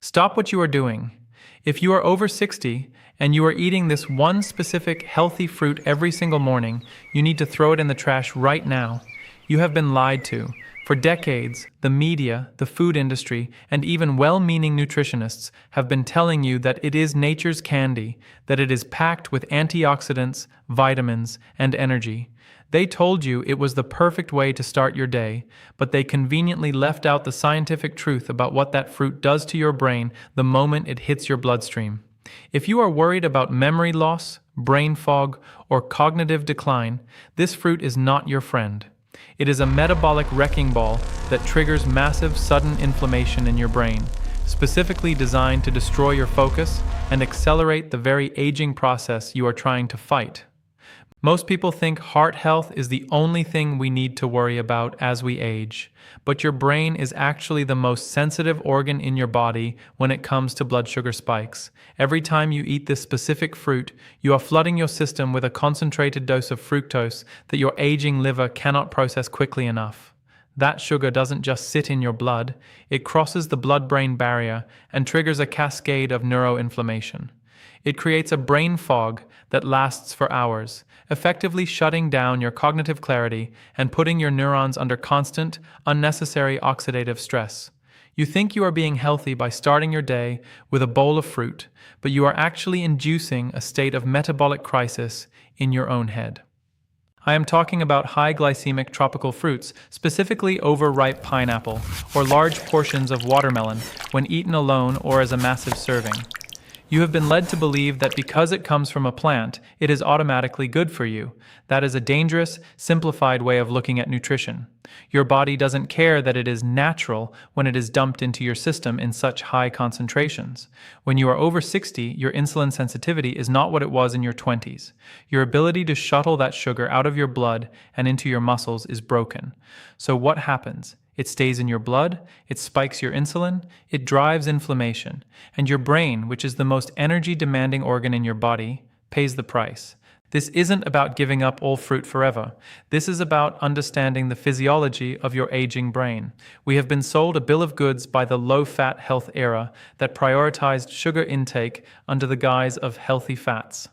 Stop what you are doing. If you are over 60 and you are eating this one specific healthy fruit every single morning, you need to throw it in the trash right now. You have been lied to. For decades, the media, the food industry, and even well-meaning nutritionists have been telling you that it is nature's candy, that it is packed with antioxidants, vitamins, and energy. They told you it was the perfect way to start your day, but they conveniently left out the scientific truth about what that fruit does to your brain the moment it hits your bloodstream. If you are worried about memory loss, brain fog, or cognitive decline, this fruit is not your friend. It is a metabolic wrecking ball that triggers massive sudden inflammation in your brain, specifically designed to destroy your focus and accelerate the very aging process you are trying to fight. Most people think heart health is the only thing we need to worry about as we age, but your brain is actually the most sensitive organ in your body when it comes to blood sugar spikes. Every time you eat this specific fruit, you are flooding your system with a concentrated dose of fructose that your aging liver cannot process quickly enough. That sugar doesn't just sit in your blood, it crosses the blood-brain barrier and triggers a cascade of neuroinflammation. It creates a brain fog that lasts for hours, effectively shutting down your cognitive clarity and putting your neurons under constant, unnecessary oxidative stress. You think you are being healthy by starting your day with a bowl of fruit, but you are actually inducing a state of metabolic crisis in your own head. I am talking about high-glycemic tropical fruits, specifically overripe pineapple, or large portions of watermelon when eaten alone or as a massive serving. You have been led to believe that because it comes from a plant, it is automatically good for you. That is a dangerous, simplified way of looking at nutrition. Your body doesn't care that it is natural when it is dumped into your system in such high concentrations. When you are over 60, your insulin sensitivity is not what it was in your 20s. Your ability to shuttle that sugar out of your blood and into your muscles is broken. So what happens? It stays in your blood, it spikes your insulin, it drives inflammation, and your brain, which is the most energy-demanding organ in your body, pays the price. This isn't about giving up all fruit forever. This is about understanding the physiology of your aging brain. We have been sold a bill of goods by the low-fat health era that prioritized sugar intake under the guise of healthy fats.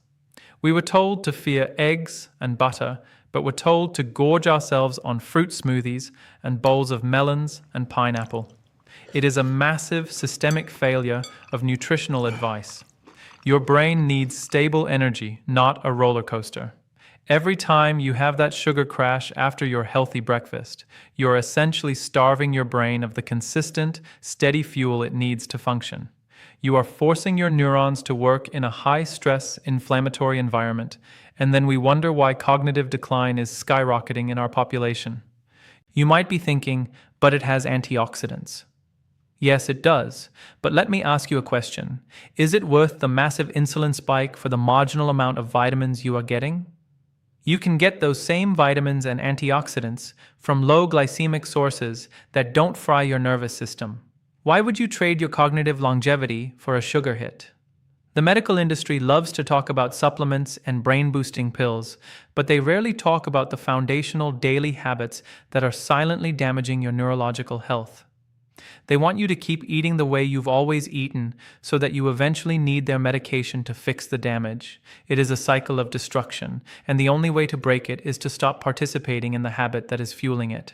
We were told to fear eggs and butter, but we're told to gorge ourselves on fruit smoothies and bowls of melons and pineapple. It is a massive systemic failure of nutritional advice. Your brain needs stable energy, not a roller coaster. Every time you have that sugar crash after your healthy breakfast, you're essentially starving your brain of the consistent, steady fuel it needs to function. You are forcing your neurons to work in a high-stress, inflammatory environment, and then we wonder why cognitive decline is skyrocketing in our population. You might be thinking, but it has antioxidants. Yes, it does, but let me ask you a question. Is it worth the massive insulin spike for the marginal amount of vitamins you are getting? You can get those same vitamins and antioxidants from low glycemic sources that don't fry your nervous system. Why would you trade your cognitive longevity for a sugar hit? The medical industry loves to talk about supplements and brain-boosting pills, but they rarely talk about the foundational daily habits that are silently damaging your neurological health. They want you to keep eating the way you've always eaten so that you eventually need their medication to fix the damage. It is a cycle of destruction, and the only way to break it is to stop participating in the habit that is fueling it.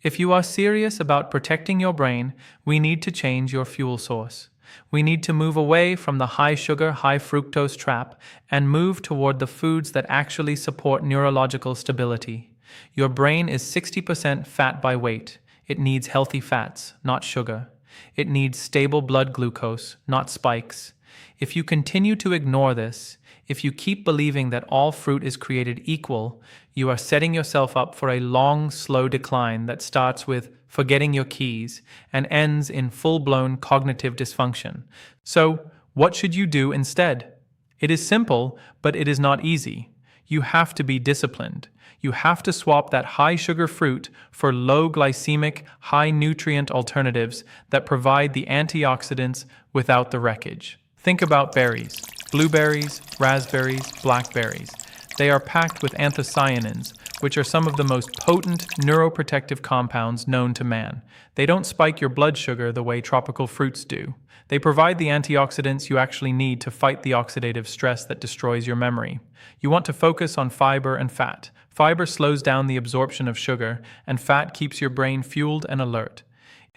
If you are serious about protecting your brain, we need to change your fuel source. We need to move away from the high-sugar, high-fructose trap and move toward the foods that actually support neurological stability. Your brain is 60% fat by weight. It needs healthy fats, not sugar. It needs stable blood glucose, not spikes. If you continue to ignore this, if you keep believing that all fruit is created equal, you are setting yourself up for a long, slow decline that starts with forgetting your keys and ends in full-blown cognitive dysfunction. So, what should you do instead? It is simple, but it is not easy. You have to be disciplined. You have to swap that high-sugar fruit for low-glycemic, high-nutrient alternatives that provide the antioxidants without the wreckage. Think about berries. Blueberries, raspberries, blackberries. They are packed with anthocyanins, which are some of the most potent neuroprotective compounds known to man. They don't spike your blood sugar the way tropical fruits do. They provide the antioxidants you actually need to fight the oxidative stress that destroys your memory. You want to focus on fiber and fat. Fiber slows down the absorption of sugar, and fat keeps your brain fueled and alert.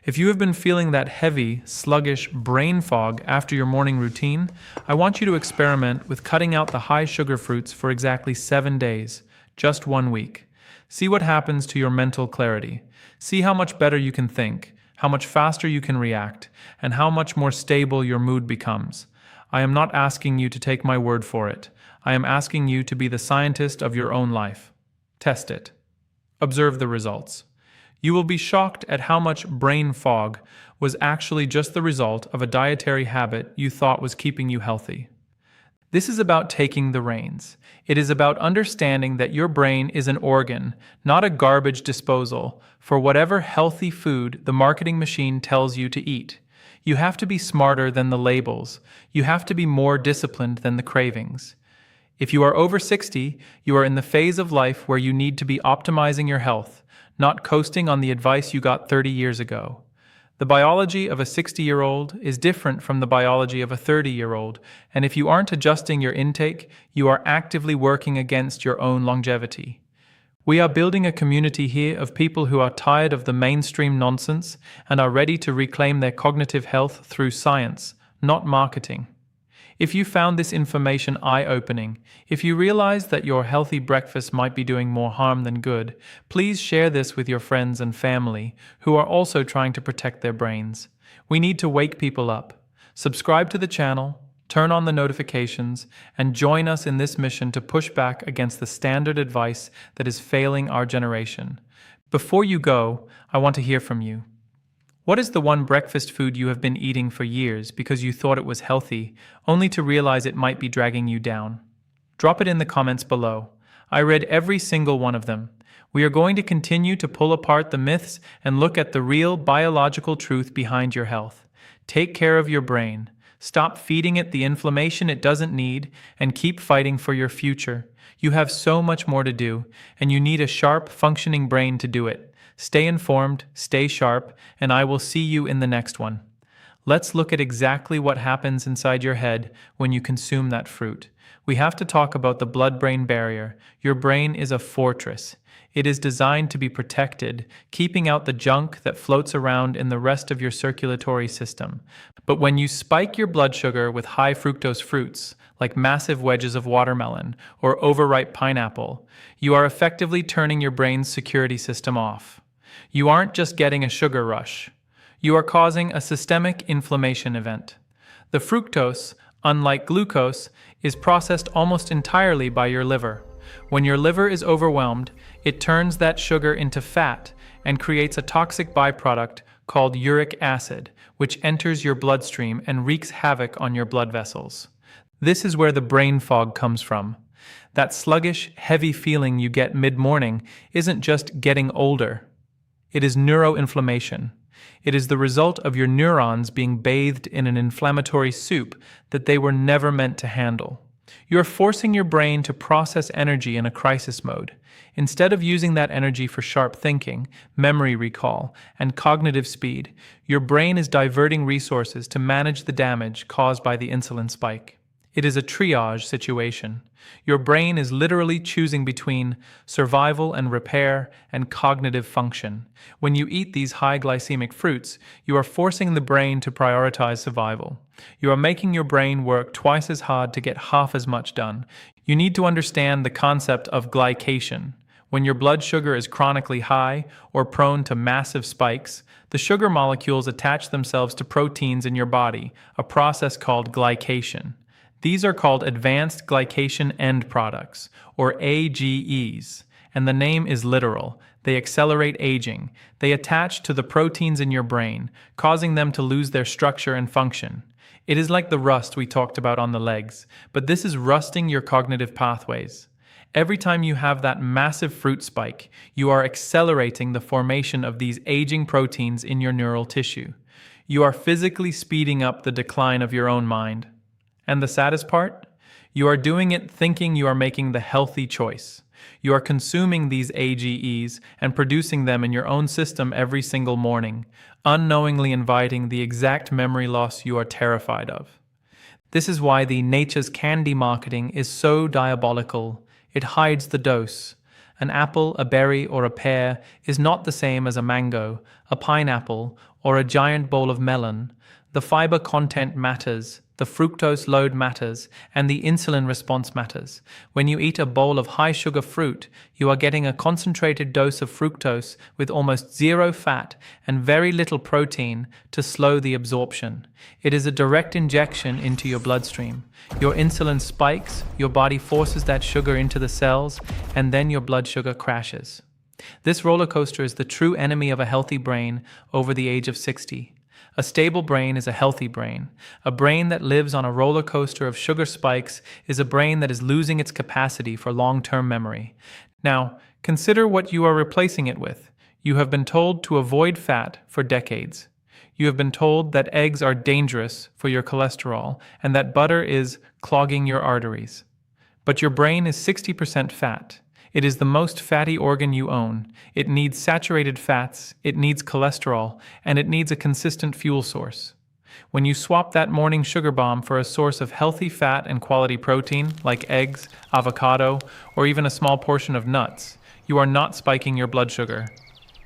If you have been feeling that heavy, sluggish brain fog after your morning routine, I want you to experiment with cutting out the high sugar fruits for exactly 7 days, just 1 week. See what happens to your mental clarity. See how much better you can think, how much faster you can react, and how much more stable your mood becomes. I am not asking you to take my word for it. I am asking you to be the scientist of your own life. Test it. Observe the results. You will be shocked at how much brain fog was actually just the result of a dietary habit you thought was keeping you healthy. This is about taking the reins. It is about understanding that your brain is an organ, not a garbage disposal, for whatever healthy food the marketing machine tells you to eat. You have to be smarter than the labels. You have to be more disciplined than the cravings. If you are over 60, you are in the phase of life where you need to be optimizing your health, not coasting on the advice you got 30 years ago. The biology of a 60-year-old is different from the biology of a 30-year-old, and if you aren't adjusting your intake, you are actively working against your own longevity. We are building a community here of people who are tired of the mainstream nonsense and are ready to reclaim their cognitive health through science, not marketing. If you found this information eye-opening, if you realize that your healthy breakfast might be doing more harm than good, please share this with your friends and family who are also trying to protect their brains. We need to wake people up. Subscribe to the channel, turn on the notifications, and join us in this mission to push back against the standard advice that is failing our generation. Before you go, I want to hear from you. What is the one breakfast food you have been eating for years because you thought it was healthy, only to realize it might be dragging you down? Drop it in the comments below. I read every single one of them. We are going to continue to pull apart the myths and look at the real biological truth behind your health. Take care of your brain. Stop feeding it the inflammation it doesn't need, and keep fighting for your future. You have so much more to do, and you need a sharp, functioning brain to do it. Stay informed, stay sharp, and I will see you in the next one. Let's look at exactly what happens inside your head when you consume that fruit. We have to talk about the blood-brain barrier. Your brain is a fortress. It is designed to be protected, keeping out the junk that floats around in the rest of your circulatory system. But when you spike your blood sugar with high fructose fruits, like massive wedges of watermelon or overripe pineapple, you are effectively turning your brain's security system off. You aren't just getting a sugar rush. You are causing a systemic inflammation event. The fructose, unlike glucose, is processed almost entirely by your liver. When your liver is overwhelmed, it turns that sugar into fat and creates a toxic byproduct called uric acid, which enters your bloodstream and wreaks havoc on your blood vessels. This is where the brain fog comes from. That sluggish, heavy feeling you get mid-morning isn't just getting older. It is neuroinflammation. It is the result of your neurons being bathed in an inflammatory soup that they were never meant to handle. You are forcing your brain to process energy in a crisis mode. Instead of using that energy for sharp thinking, memory recall, and cognitive speed, your brain is diverting resources to manage the damage caused by the insulin spike. It is a triage situation. Your brain is literally choosing between survival and repair and cognitive function. When you eat these high-glycemic fruits, you are forcing the brain to prioritize survival. You are making your brain work twice as hard to get half as much done. You need to understand the concept of glycation. When your blood sugar is chronically high or prone to massive spikes, the sugar molecules attach themselves to proteins in your body, a process called glycation. These are called advanced glycation end products, or AGEs, and the name is literal. They accelerate aging. They attach to the proteins in your brain, causing them to lose their structure and function. It is like the rust we talked about on the legs, but this is rusting your cognitive pathways. Every time you have that massive fruit spike, you are accelerating the formation of these aging proteins in your neural tissue. You are physically speeding up the decline of your own mind. And the saddest part? You are doing it thinking you are making the healthy choice. You are consuming these AGEs and producing them in your own system every single morning, unknowingly inviting the exact memory loss you are terrified of. This is why the nature's candy marketing is so diabolical. It hides the dose. An apple, a berry, or a pear is not the same as a mango, a pineapple, or a giant bowl of melon. The fiber content matters, the fructose load matters, and the insulin response matters. When you eat a bowl of high-sugar fruit, you are getting a concentrated dose of fructose with almost zero fat and very little protein to slow the absorption. It is a direct injection into your bloodstream. Your insulin spikes, your body forces that sugar into the cells, and then your blood sugar crashes. This roller coaster is the true enemy of a healthy brain over the age of 60. A stable brain is a healthy brain. A brain that lives on a roller coaster of sugar spikes is a brain that is losing its capacity for long-term memory. Now, consider what you are replacing it with. You have been told to avoid fat for decades. You have been told that eggs are dangerous for your cholesterol and that butter is clogging your arteries. But your brain is 60% fat. It is the most fatty organ you own. It needs saturated fats, it needs cholesterol, and it needs a consistent fuel source. When you swap that morning sugar bomb for a source of healthy fat and quality protein, like eggs, avocado, or even a small portion of nuts, you are not spiking your blood sugar.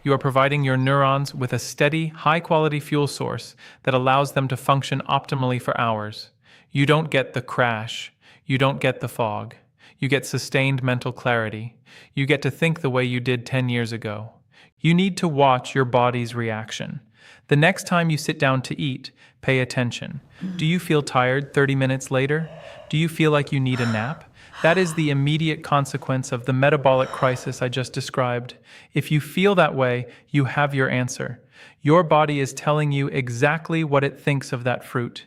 You are providing your neurons with a steady, high-quality fuel source that allows them to function optimally for hours. You don't get the crash. You don't get the fog. You get sustained mental clarity. You get to think the way you did 10 years ago. You need to watch your body's reaction. The next time you sit down to eat, pay attention. Do you feel tired 30 minutes later? Do you feel like you need a nap? That is the immediate consequence of the metabolic crisis I just described. If you feel that way, you have your answer. Your body is telling you exactly what it thinks of that fruit.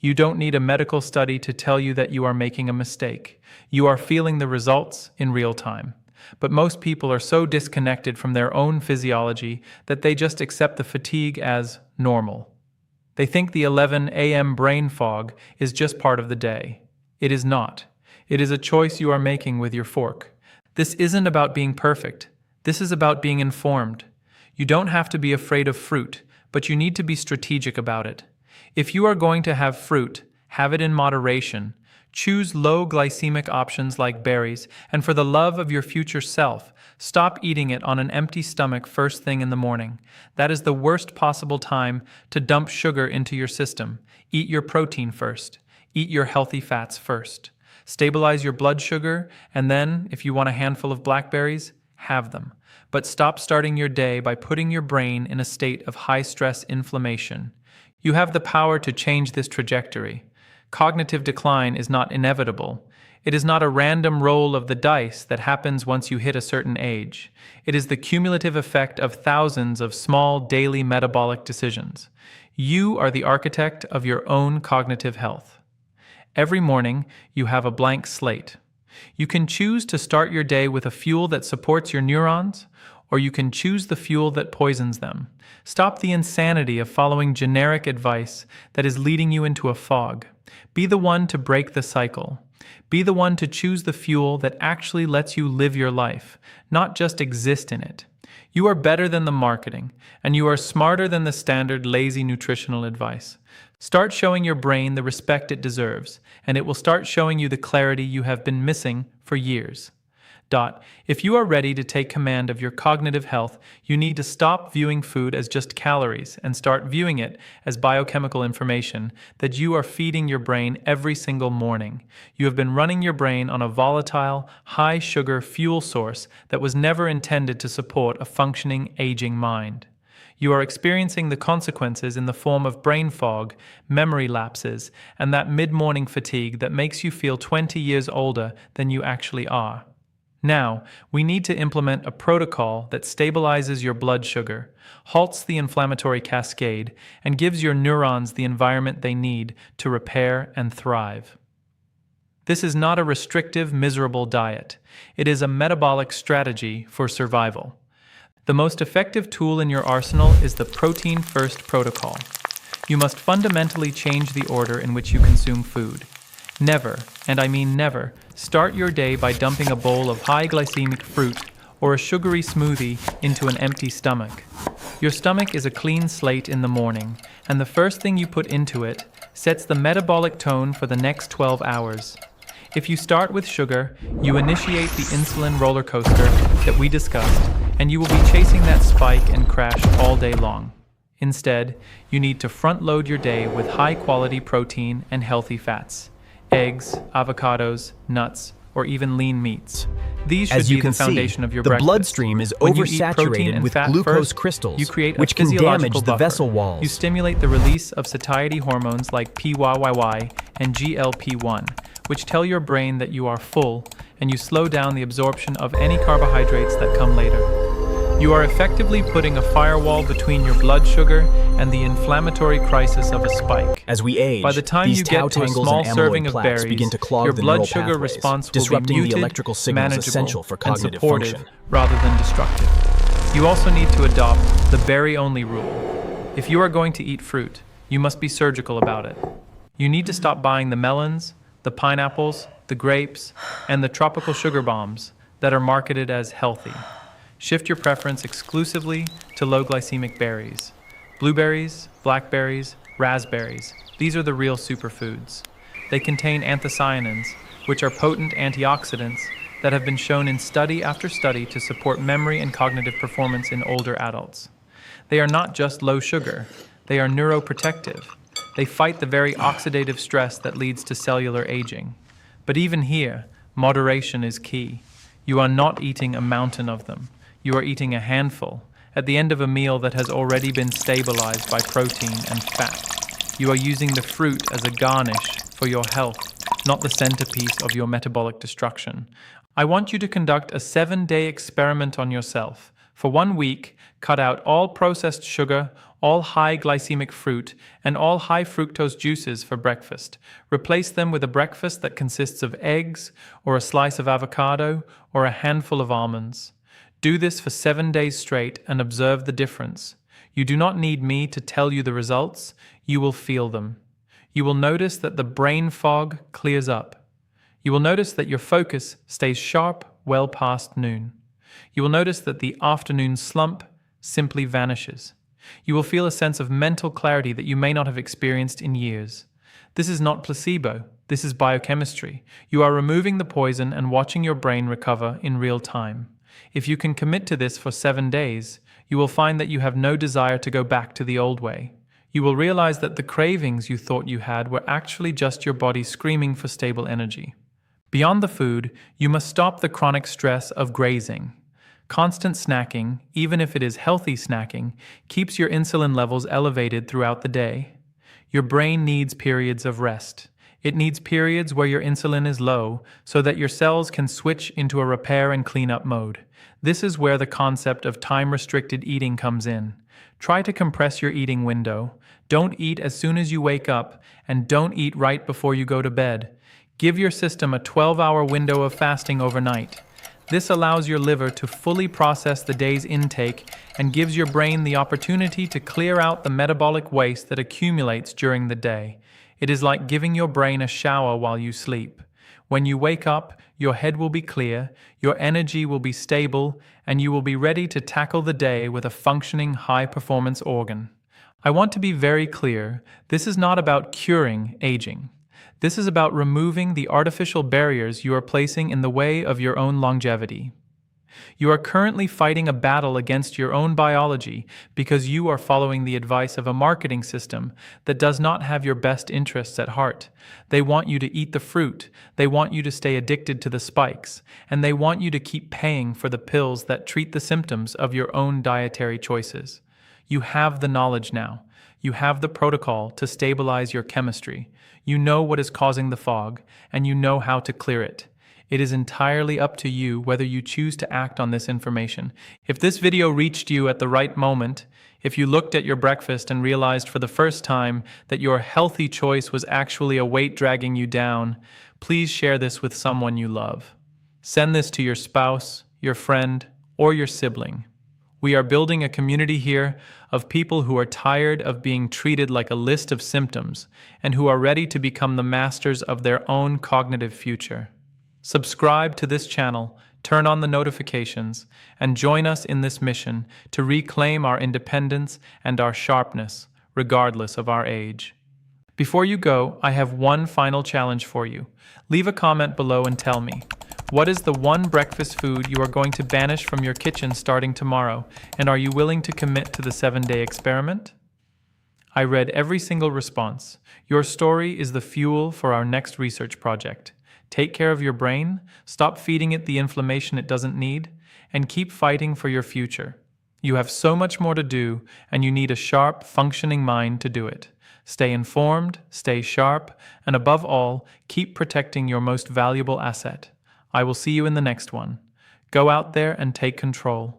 You don't need a medical study to tell you that you are making a mistake. You are feeling the results in real time. But most people are so disconnected from their own physiology that they just accept the fatigue as normal. They think the 11 a.m. brain fog is just part of the day. It is not. It is a choice you are making with your fork. This isn't about being perfect. This is about being informed. You don't have to be afraid of fruit, but you need to be strategic about it. If you are going to have fruit, have it in moderation. Choose low glycemic options like berries, and for the love of your future self, stop eating it on an empty stomach first thing in the morning. That is the worst possible time to dump sugar into your system. Eat your protein first. Eat your healthy fats first. Stabilize your blood sugar, and then, if you want a handful of blackberries, have them. But stop starting your day by putting your brain in a state of high-stress inflammation. You have the power to change this trajectory. Cognitive decline is not inevitable. It is not a random roll of the dice that happens once you hit a certain age. It is the cumulative effect of thousands of small daily metabolic decisions. You are the architect of your own cognitive health. Every morning, you have a blank slate. You can choose to start your day with a fuel that supports your neurons, or you can choose the fuel that poisons them. Stop the insanity of following generic advice that is leading you into a fog. Be the one to break the cycle. Be the one to choose the fuel that actually lets you live your life, not just exist in it. You are better than the marketing, and you are smarter than the standard lazy nutritional advice. Start showing your brain the respect it deserves, and it will start showing you the clarity you have been missing for years. If you are ready to take command of your cognitive health, you need to stop viewing food as just calories and start viewing it as biochemical information that you are feeding your brain every single morning. You have been running your brain on a volatile, high-sugar fuel source that was never intended to support a functioning, aging mind. You are experiencing the consequences in the form of brain fog, memory lapses, and that mid-morning fatigue that makes you feel 20 years older than you actually are. Now, we need to implement a protocol that stabilizes your blood sugar, halts the inflammatory cascade, and gives your neurons the environment they need to repair and thrive. This is not a restrictive, miserable diet. It is a metabolic strategy for survival. The most effective tool in your arsenal is the Protein First protocol. You must fundamentally change the order in which you consume food. Never, and I mean never, start your day by dumping a bowl of high-glycemic fruit or a sugary smoothie into an empty stomach. Your stomach is a clean slate in the morning, and the first thing you put into it sets the metabolic tone for the next 12 hours. If you start with sugar, you initiate the insulin roller coaster that we discussed, and you will be chasing that spike and crash all day long. Instead, you need to front-load your day with high-quality protein and healthy fats. Eggs, avocados, nuts, or even lean meats. These should be the foundation of your breakfast. The bloodstream is oversaturated with glucose crystals, you create which can damage the vessel walls. You stimulate the release of satiety hormones like PYYY and GLP-1, which tell your brain that you are full, and you slow down the absorption of any carbohydrates that come later. You are effectively putting a firewall between your blood sugar and the inflammatory crisis of a spike. As we age, by the time you get to a small serving of berries, begin to clog your the blood neural sugar pathways, response will be disrupting muted, the electrical signals manageable, essential for and cognitive supportive function. rather than destructive. You also need to adopt the berry-only rule. If you are going to eat fruit, you must be surgical about it. You need to stop buying the melons, the pineapples, the grapes, and the tropical sugar bombs that are marketed as healthy. Shift your preference exclusively to low-glycemic berries. Blueberries, blackberries, raspberries. These are the real superfoods. They contain anthocyanins, which are potent antioxidants that have been shown in study after study to support memory and cognitive performance in older adults. They are not just low sugar, they are neuroprotective. They fight the very oxidative stress that leads to cellular aging. But even here, moderation is key. You are not eating a mountain of them. You are eating a handful at the end of a meal that has already been stabilized by protein and fat. You are using the fruit as a garnish for your health, not the centerpiece of your metabolic destruction. I want you to conduct a 7-day experiment on yourself. For 1 week, cut out all processed sugar, all high-glycemic fruit, and all high-fructose juices for breakfast. Replace them with a breakfast that consists of eggs, or a slice of avocado, or a handful of almonds. Do this for 7 days straight and observe the difference. You do not need me to tell you the results, you will feel them. You will notice that the brain fog clears up. You will notice that your focus stays sharp well past noon. You will notice that the afternoon slump simply vanishes. You will feel a sense of mental clarity that you may not have experienced in years. This is not placebo, this is biochemistry. You are removing the poison and watching your brain recover in real time. If you can commit to this for 7 days, you will find that you have no desire to go back to the old way. You will realize that the cravings you thought you had were actually just your body screaming for stable energy. Beyond the food, you must stop the chronic stress of grazing. Constant snacking, even if it is healthy snacking, keeps your insulin levels elevated throughout the day. Your brain needs periods of rest. It needs periods where your insulin is low so that your cells can switch into a repair and cleanup mode. This is where the concept of time-restricted eating comes in. Try to compress your eating window. Don't eat as soon as you wake up, and don't eat right before you go to bed. Give your system a 12-hour window of fasting overnight. This allows your liver to fully process the day's intake and gives your brain the opportunity to clear out the metabolic waste that accumulates during the day. It is like giving your brain a shower while you sleep. When you wake up, your head will be clear, your energy will be stable, and you will be ready to tackle the day with a functioning high-performance organ. I want to be very clear, this is not about curing aging. This is about removing the artificial barriers you are placing in the way of your own longevity. You are currently fighting a battle against your own biology because you are following the advice of a marketing system that does not have your best interests at heart. They want you to eat the fruit, they want you to stay addicted to the spikes, and they want you to keep paying for the pills that treat the symptoms of your own dietary choices. You have the knowledge now. You have the protocol to stabilize your chemistry. You know what is causing the fog, and you know how to clear it. It is entirely up to you whether you choose to act on this information. If this video reached you at the right moment, if you looked at your breakfast and realized for the first time that your healthy choice was actually a weight dragging you down, please share this with someone you love. Send this to your spouse, your friend, or your sibling. We are building a community here of people who are tired of being treated like a list of symptoms and who are ready to become the masters of their own cognitive future. Subscribe to this channel, turn on the notifications, and join us in this mission to reclaim our independence and our sharpness, regardless of our age. Before you go, I have one final challenge for you. Leave a comment below and tell me, what is the one breakfast food you are going to banish from your kitchen starting tomorrow, and are you willing to commit to the 7-day experiment? I read every single response. Your story is the fuel for our next research project. Take care of your brain, stop feeding it the inflammation it doesn't need, and keep fighting for your future. You have so much more to do, and you need a sharp, functioning mind to do it. Stay informed, stay sharp, and above all, keep protecting your most valuable asset. I will see you in the next one. Go out there and take control.